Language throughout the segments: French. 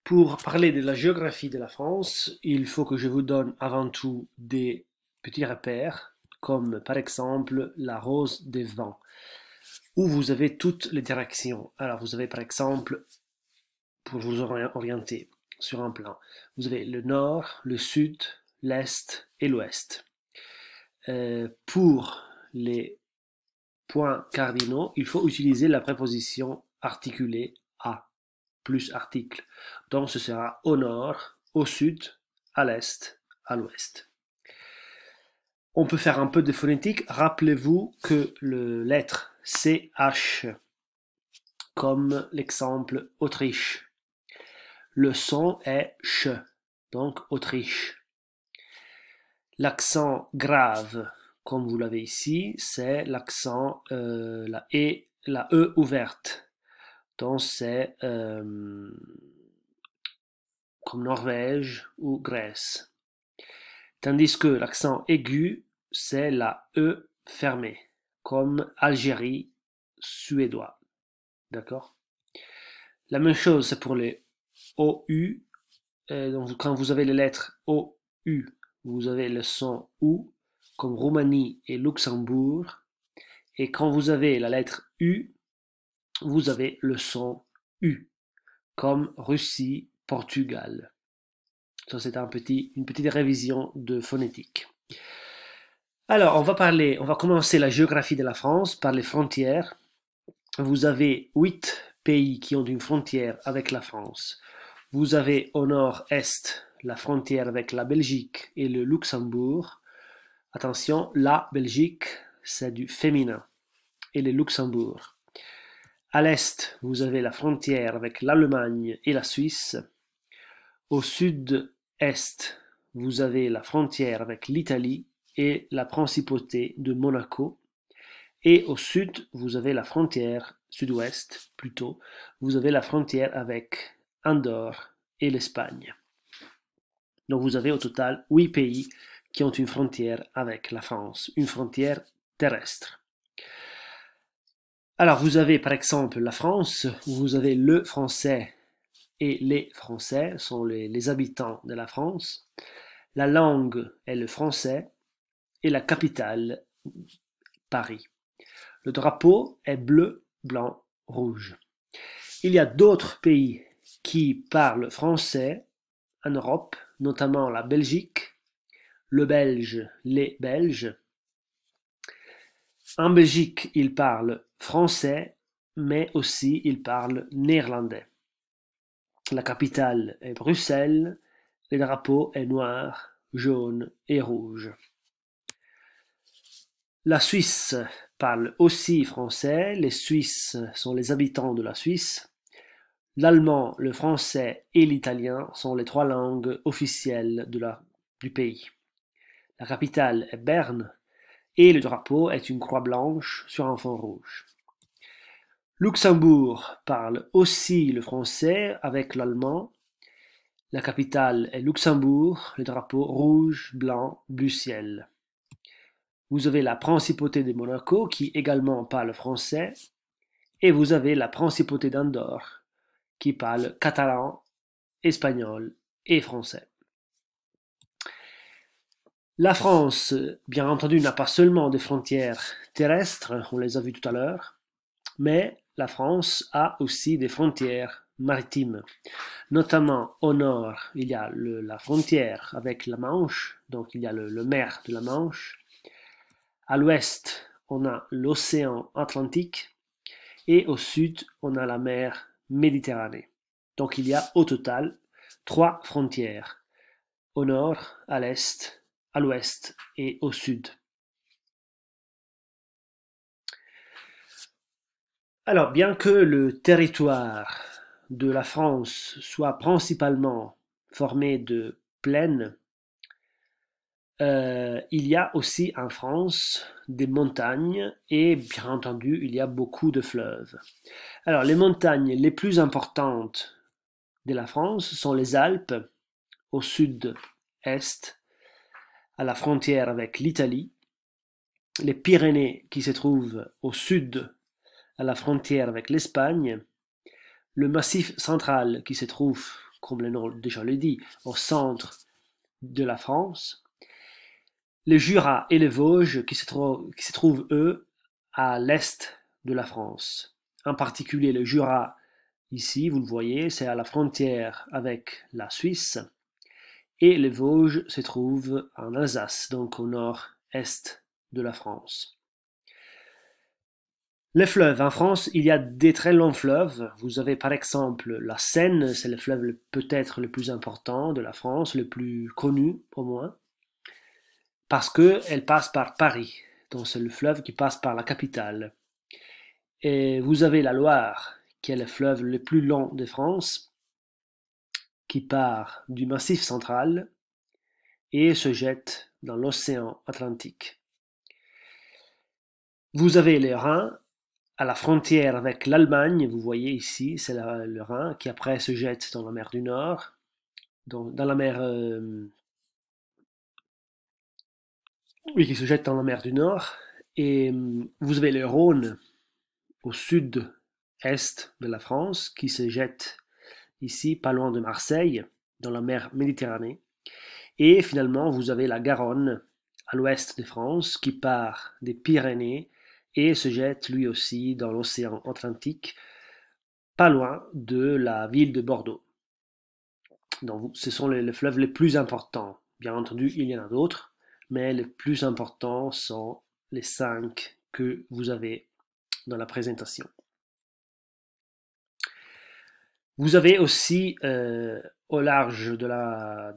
Pour parler de la géographie de la France, il faut que je vous donne avant tout des petits repères, comme par exemple la rose des vents, où vous avez toutes les directions. Alors vous avez par exemple, pour vous orienter sur un plan, vous avez le nord, le sud, l'est et l'ouest. Pour les points cardinaux, il faut utiliser la préposition articulée à plus article. Donc ce sera au nord, au sud, à l'est, à l'ouest. On peut faire un peu de phonétique. Rappelez-vous que le lettre CH, comme l'exemple Autriche, le son est ch, donc Autriche. L'accent grave, comme vous l'avez ici, c'est l'accent, la E ouverte. Donc c'est comme Norvège ou Grèce. Tandis que l'accent aigu, c'est la E fermée, comme Algérie, suédois. D'accord? La même chose, c'est pour les OU. Donc, quand vous avez les lettres OU, vous avez le son OU, comme Roumanie et Luxembourg. Et quand vous avez la lettre U, vous avez le son U, comme Russie, Portugal. Ça, c'est une petite révision de phonétique. Alors, on va commencer la géographie de la France par les frontières. Vous avez 8 pays qui ont une frontière avec la France. Vous avez au nord-est la frontière avec la Belgique et le Luxembourg. Attention, la Belgique, c'est du féminin, et le Luxembourg. À l'est, vous avez la frontière avec l'Allemagne et la Suisse. Au sud-est, vous avez la frontière avec l'Italie et la principauté de Monaco. Et au sud, vous avez la frontière, sud-ouest plutôt, vous avez la frontière avec Andorre et l'Espagne. Donc vous avez au total 8 pays qui ont une frontière avec la France, une frontière terrestre. Alors vous avez par exemple la France, où vous avez le français et les Français, sont les habitants de la France. La langue est le français et la capitale, Paris. Le drapeau est bleu, blanc, rouge. Il y a d'autres pays qui parlent français en Europe, notamment la Belgique, le belge, les Belges. En Belgique, ils parlent français, mais aussi ils parlent néerlandais. La capitale est Bruxelles, le drapeau est noir, jaune et rouge. La Suisse parle aussi français, les Suisses sont les habitants de la Suisse. L'allemand, le français et l'italien sont les 3 langues officielles du pays. La capitale est Berne et le drapeau est une croix blanche sur un fond rouge. Luxembourg parle aussi le français avec l'allemand. La capitale est Luxembourg, le drapeau rouge, blanc, bleu ciel. Vous avez la principauté de Monaco qui également parle français et vous avez la principauté d'Andorre qui parle catalan, espagnol et français. La France, bien entendu, n'a pas seulement des frontières terrestres, on les a vues tout à l'heure, mais la France a aussi des frontières maritimes. Notamment au nord, il y a la frontière avec la Manche, donc il y a le mer de la Manche. À l'ouest, on a l'océan Atlantique et au sud, on a la mer Méditerranée. Donc il y a au total 3 frontières, au nord, à l'est, à l'ouest et au sud. Alors, bien que le territoire de la France soit principalement formé de plaines, il y a aussi en France des montagnes et bien entendu il y a beaucoup de fleuves. Alors les montagnes les plus importantes de la France sont les Alpes au sud-est, à la frontière avec l'Italie, les Pyrénées qui se trouvent au sud, à la frontière avec l'Espagne, le Massif central qui se trouve comme le nom déjà le dit, au centre de la France. Le Jura et les Vosges qui se trouvent, eux, à l'est de la France. En particulier le Jura, ici, vous le voyez, c'est à la frontière avec la Suisse. Et les Vosges se trouvent en Alsace, donc au nord-est de la France. Les fleuves. En France, il y a des très longs fleuves. Vous avez par exemple la Seine, c'est le fleuve peut-être le plus important de la France, le plus connu au moins, parce qu'elle passe par Paris. Donc c'est le fleuve qui passe par la capitale. Et vous avez la Loire, qui est le fleuve le plus long de France, qui part du Massif central et se jette dans l'océan Atlantique. Vous avez le Rhin, à la frontière avec l'Allemagne, vous voyez ici, c'est le Rhin qui après se jette dans la mer du Nord, dans la mer, oui, qui se jette dans la mer du Nord, et vous avez le Rhône au sud-est de la France qui se jette ici, pas loin de Marseille, dans la mer Méditerranée, et finalement vous avez la Garonne à l'ouest de France qui part des Pyrénées et se jette lui aussi dans l'océan Atlantique, pas loin de la ville de Bordeaux. Donc, ce sont les fleuves les plus importants. Bien entendu, il y en a d'autres, mais les plus importants sont les 5 que vous avez dans la présentation. Vous avez aussi au large de la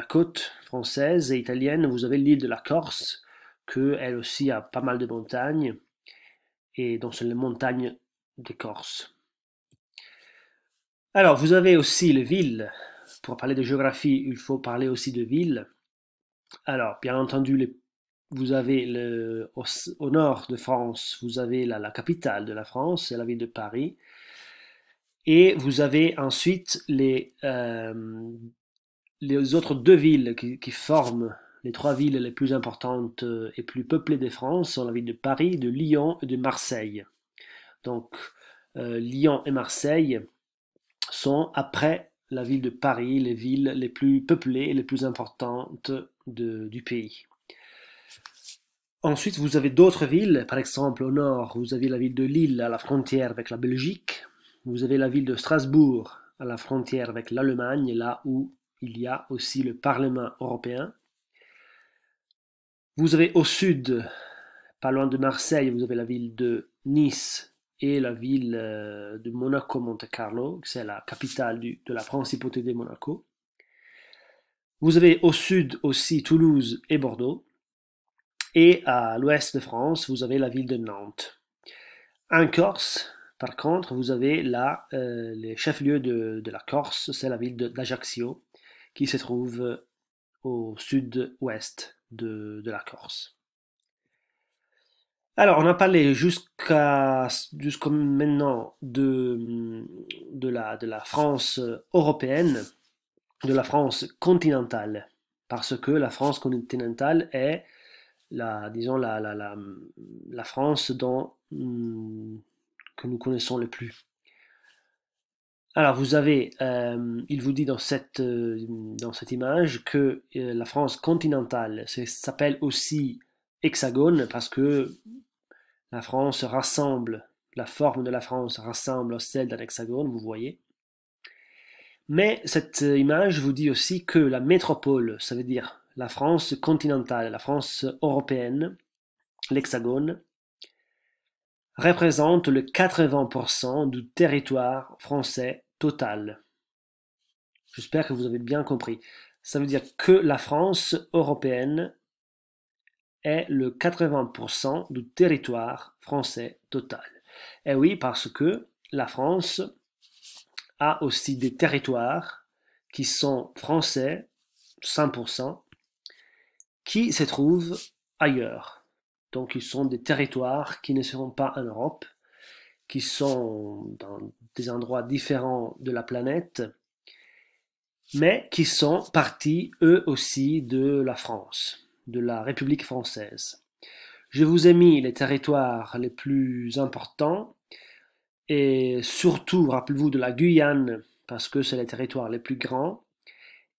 côte française et italienne, vous avez l'île de la Corse, que elle aussi a pas mal de montagnes, et donc c'est les montagnes de Corse. Alors, vous avez aussi les villes. Pour parler de géographie, il faut parler aussi de villes. Alors, bien entendu, vous avez au nord de France, vous avez la capitale de la France, c'est la ville de Paris. Et vous avez ensuite les autres deux villes qui forment les trois villes les plus importantes et plus peuplées de France, sont la ville de Paris, de Lyon et de Marseille. Donc, Lyon et Marseille sont, après la ville de Paris, les villes les plus peuplées et les plus importantes du pays. Ensuite, vous avez d'autres villes, par exemple au nord, vous avez la ville de Lille à la frontière avec la Belgique, vous avez la ville de Strasbourg à la frontière avec l'Allemagne, là où il y a aussi le Parlement européen. Vous avez au sud, pas loin de Marseille, vous avez la ville de Nice et la ville de Monaco-Monte Carlo, c'est la capitale de la principauté de Monaco. Vous avez au sud aussi Toulouse et Bordeaux. Et à l'ouest de France, vous avez la ville de Nantes. En Corse, par contre, vous avez le chef-lieu de la Corse, c'est la ville d'Ajaccio, qui se trouve au sud-ouest de la Corse. Alors, on a parlé jusqu'à maintenant de la France européenne, de la France continentale, parce que la France continentale est disons la France que nous connaissons le plus. Alors, vous avez, il vous dit dans cette image que la France continentale s'appelle aussi hexagone parce que la France rassemble, la forme de la France rassemble celle d'un hexagone, vous voyez. Mais cette image vous dit aussi que la métropole, ça veut dire la France continentale, la France européenne, l'hexagone, représente le 80% du territoire français total. J'espère que vous avez bien compris. Ça veut dire que la France européenne est le 80% du territoire français total. Et oui, parce que la France a aussi des territoires qui sont français, 100%, qui se trouvent ailleurs. Donc ils sont des territoires qui ne seront pas en Europe, qui sont dans des endroits différents de la planète, mais qui sont partis eux aussi de la France, de la République française. Je vous ai mis les territoires les plus importants, et surtout, rappelez-vous de la Guyane, parce que c'est les territoires les plus grands.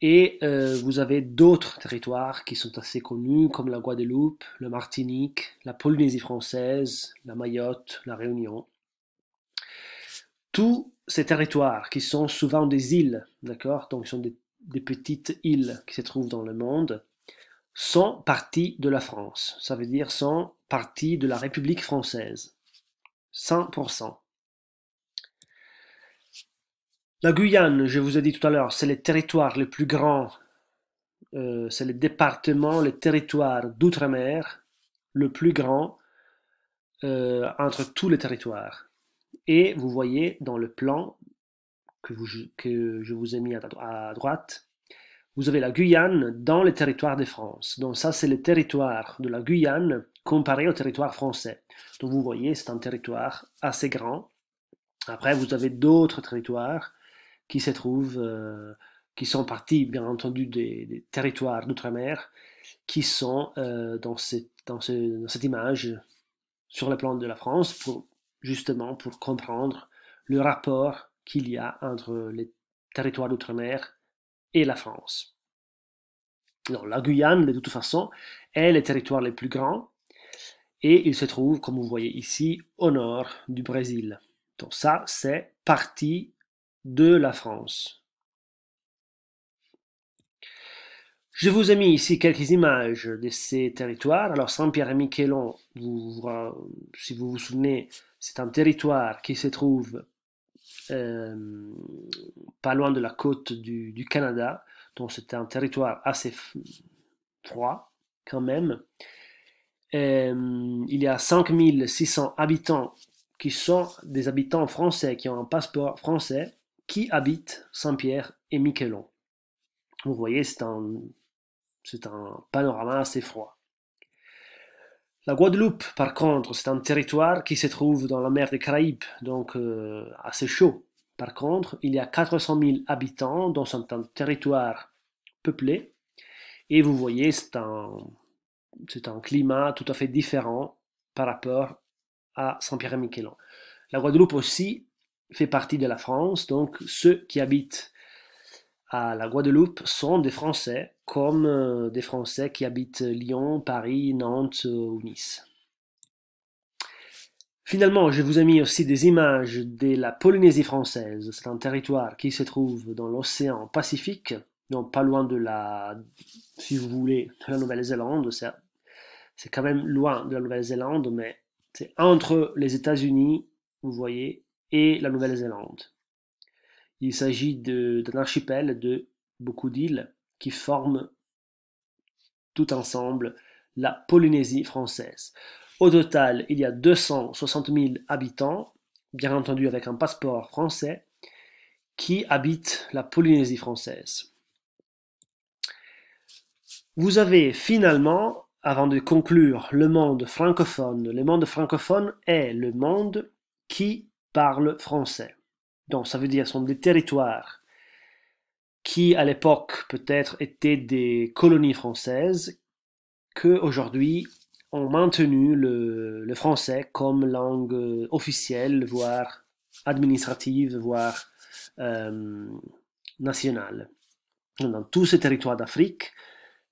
Et vous avez d'autres territoires qui sont assez connus, comme la Guadeloupe, la Martinique, la Polynésie française, la Mayotte, la Réunion. Tous ces territoires qui sont souvent des îles, d'accord, donc ce sont des petites îles qui se trouvent dans le monde, sont partie de la France. Ça veut dire sont partie de la République française. 100%. La Guyane, je vous ai dit tout à l'heure, c'est les territoires les plus grands, c'est les départements, les territoires d'outre-mer le plus grand entre tous les territoires. Et vous voyez dans le plan que je vous ai mis à droite, vous avez la Guyane dans les territoires de France. Donc ça, c'est le territoire de la Guyane comparé au territoire français. Donc vous voyez, c'est un territoire assez grand. Après, vous avez d'autres territoires qui se trouvent, qui sont partis, bien entendu, des territoires d'outre-mer, qui sont dans cette image sur le plan de la France, justement pour comprendre le rapport qu'il y a entre les territoires d'outre-mer et la France. Alors, la Guyane, de toute façon, est le territoire le plus grand, et il se trouve, comme vous voyez ici, au nord du Brésil. Donc ça, c'est partie de la France. Je vous ai mis ici quelques images de ces territoires. Alors Saint-Pierre-et-Miquelon, si vous vous souvenez, c'est un territoire qui se trouve pas loin de la côte du Canada. Donc c'est un territoire assez froid quand même. Il y a 5600 habitants qui sont des habitants français, qui ont un passeport français, qui habitent Saint-Pierre et Miquelon. Vous voyez, c'est un panorama assez froid. La Guadeloupe, par contre, c'est un territoire qui se trouve dans la mer des Caraïbes, donc assez chaud. Par contre, il y a 400 000 habitants, donc c'est un territoire peuplé. Et vous voyez, c'est un climat tout à fait différent par rapport à Saint-Pierre-et-Miquelon. La Guadeloupe aussi fait partie de la France, donc ceux qui habitent à la Guadeloupe sont des Français, comme des Français qui habitent Lyon, Paris, Nantes ou Nice. Finalement, je vous ai mis aussi des images de la Polynésie française. C'est un territoire qui se trouve dans l'océan Pacifique, donc pas loin si vous voulez, de la Nouvelle-Zélande. C'est quand même loin de la Nouvelle-Zélande, mais c'est entre les États-Unis, vous voyez, et la Nouvelle-Zélande. Il s'agit d'un archipel de beaucoup d'îles qui forment tout ensemble la Polynésie française. Au total, il y a 260 000 habitants, bien entendu avec un passeport français, qui habitent la Polynésie française. Vous avez finalement, avant de conclure, le monde francophone. Le monde francophone est le monde qui parle français. Donc ça veut dire ce sont des territoires qui à l'époque peut-être étaient des colonies françaises, que aujourd'hui ont maintenu le français comme langue officielle, voire administrative, voire nationale. Dans tous ces territoires d'Afrique,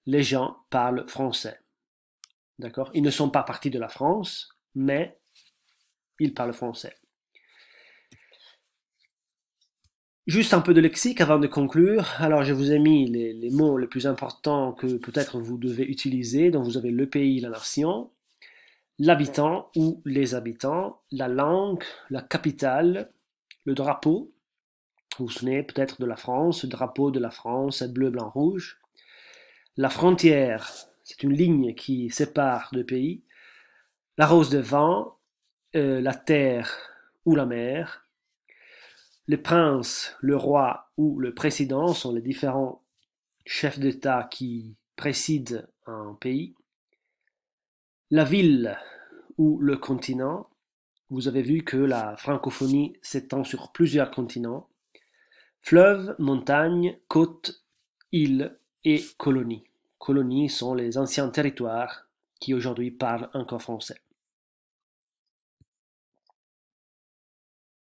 les gens parlent français. D'accord? Ils ne sont pas partis de la France, mais ils parlent français. Juste un peu de lexique avant de conclure. Alors, je vous ai mis les mots les plus importants que peut-être vous devez utiliser. Donc, vous avez le pays, la nation, l'habitant ou les habitants, la langue, la capitale, le drapeau. Vous vous souvenez peut-être de la France. Le drapeau de la France est bleu, blanc, rouge. La frontière, c'est une ligne qui sépare deux pays. La rose de vent, la terre ou la mer. Le prince, le roi ou le président sont les différents chefs d'État qui président un pays. La ville ou le continent, vous avez vu que la francophonie s'étend sur plusieurs continents. Fleuve, montagne, côte, île et colonie. Colonies sont les anciens territoires qui aujourd'hui parlent encore français.